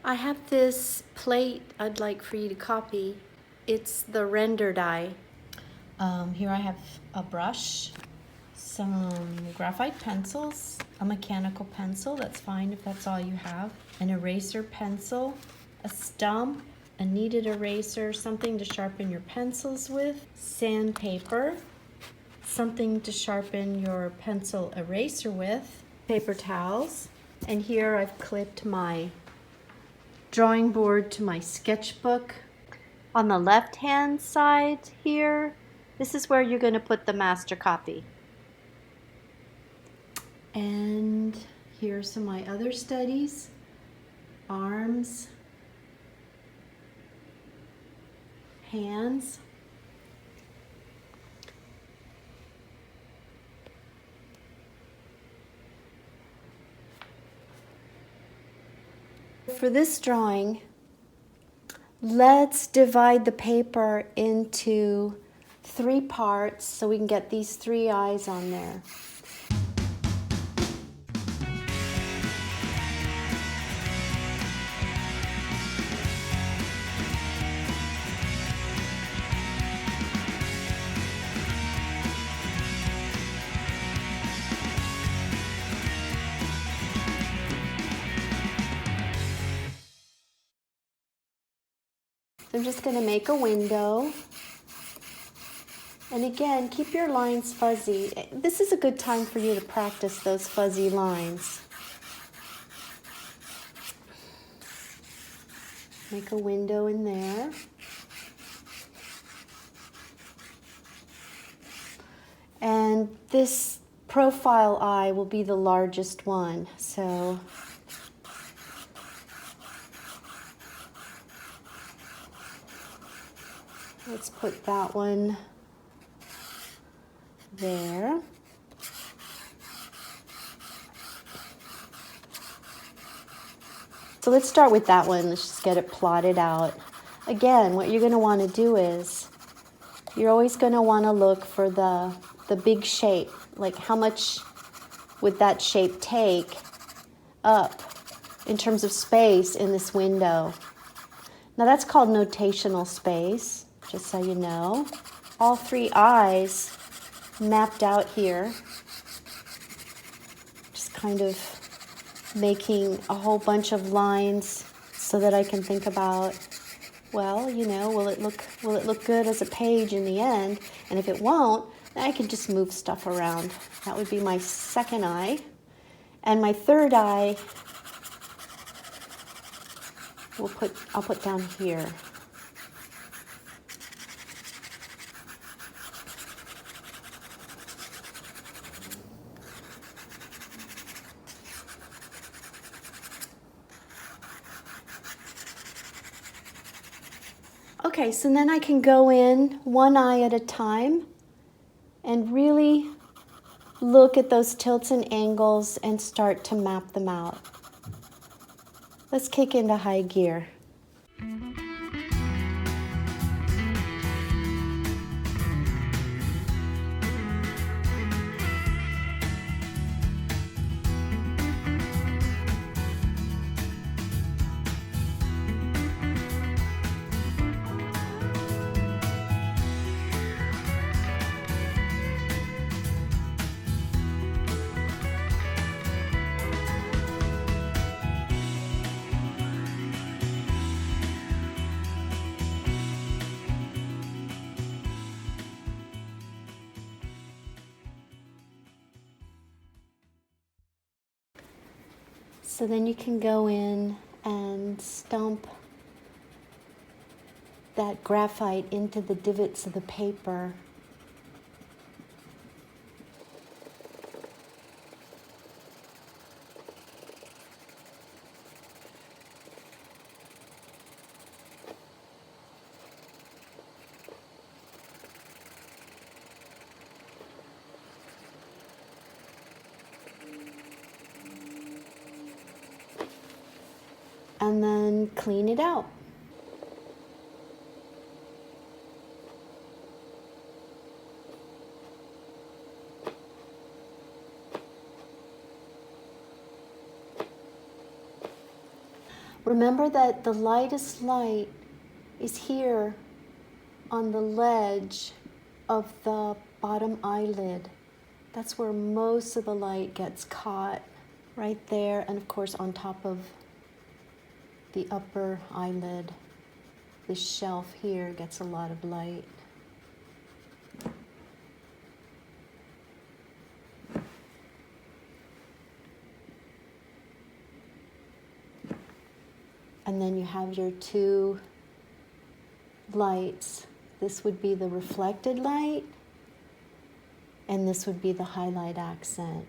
I have this plate I'd like for you to copy. It's the render die. Here I have a brush, some graphite pencils, a mechanical pencil, that's fine if that's all you have, an eraser pencil, a stump, a kneaded eraser, something to sharpen your pencils with, sandpaper, something to sharpen your pencil eraser with, paper towels, and here I've clipped my drawing board to my sketchbook. On the left hand side here, this is where you're going to put the master copy. And here are some of my other studies. Arms, hands, for this drawing, let's divide the paper into 3 parts so we can get these 3 eyes on there. So I'm just going to make a window. And again, keep your lines fuzzy. This is a good time for you to practice those fuzzy lines. Make a window in there. And this profile eye will be the largest one. So let's put that one there. So let's start with that one. Let's just get it plotted out. Again, what you're going to want to do is you're always going to want to look for the big shape. Like how much would that shape take up in terms of space in this window. Now that's called notational space, just so you know. All 3 eyes mapped out here. Just kind of making a whole bunch of lines so that I can think about, well, you know, will it look good as a page in the end? And if it won't, then I can just move stuff around. That would be my second eye. And my third eye, I'll put down here. Okay, so then I can go in 1 eye at a time and really look at those tilts and angles and start to map them out. Let's kick into high gear. So then you can go in and stump that graphite into the divots of the paper. And then clean it out. Remember that the lightest light is here on the ledge of the bottom eyelid. That's where most of the light gets caught, right there, and of course on top of the upper eyelid. This shelf here gets a lot of light. And then you have your two lights. This would be the reflected light, and this would be the highlight accent.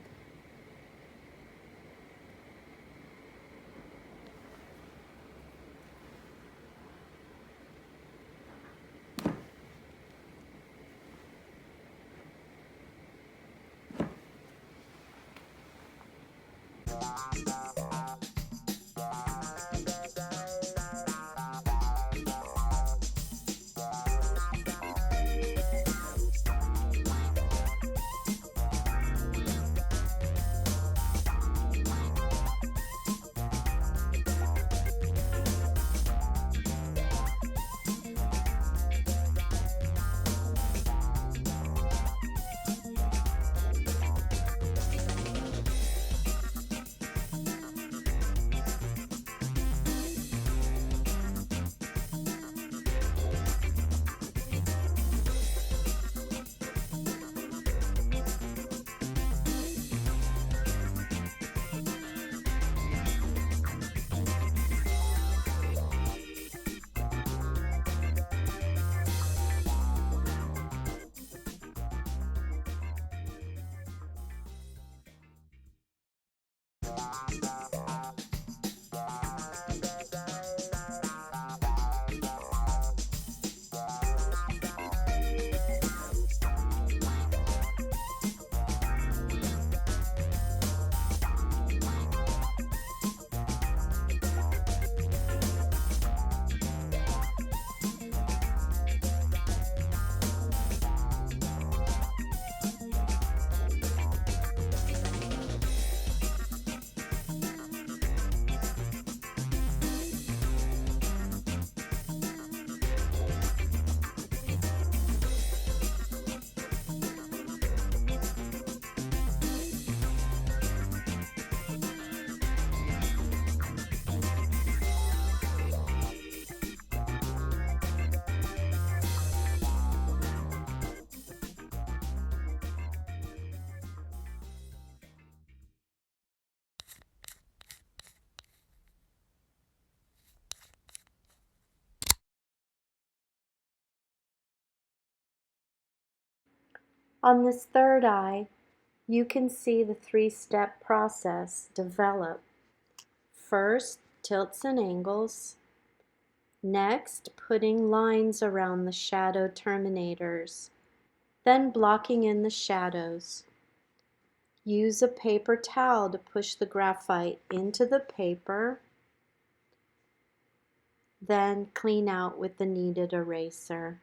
On this third eye, you can see the three-step process develop. First, tilts and angles. Next, putting lines around the shadow terminators. Then blocking in the shadows. Use a paper towel to push the graphite into the paper. Then clean out with the kneaded eraser.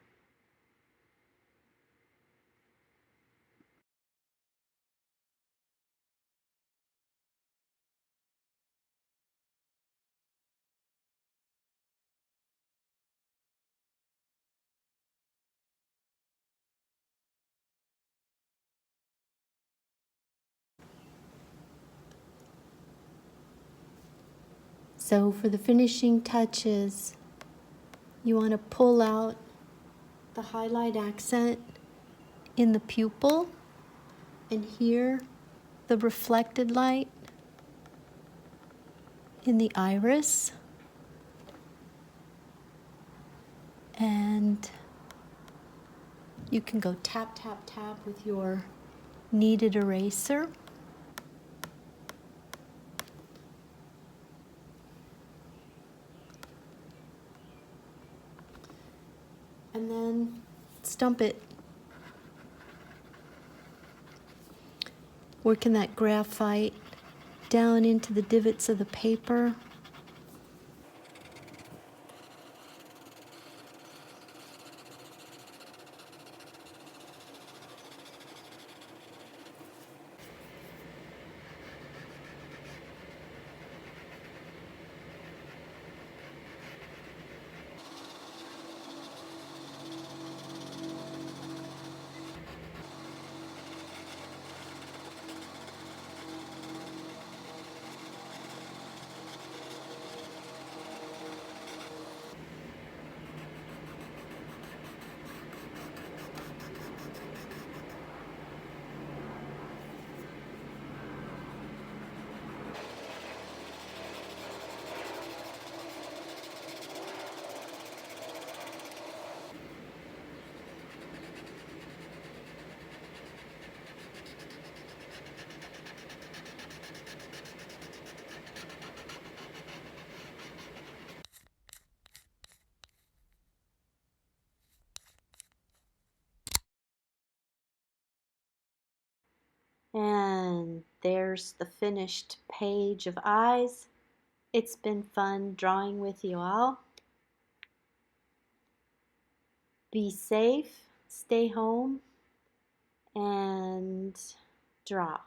So for the finishing touches, you want to pull out the highlight accent in the pupil, and here the reflected light in the iris, and you can go tap, tap, tap with your kneaded eraser. And then stump it. Working that graphite down into the divots of the paper. And there's the finished page of eyes. It's been fun drawing with you all. Be safe, stay home, and draw.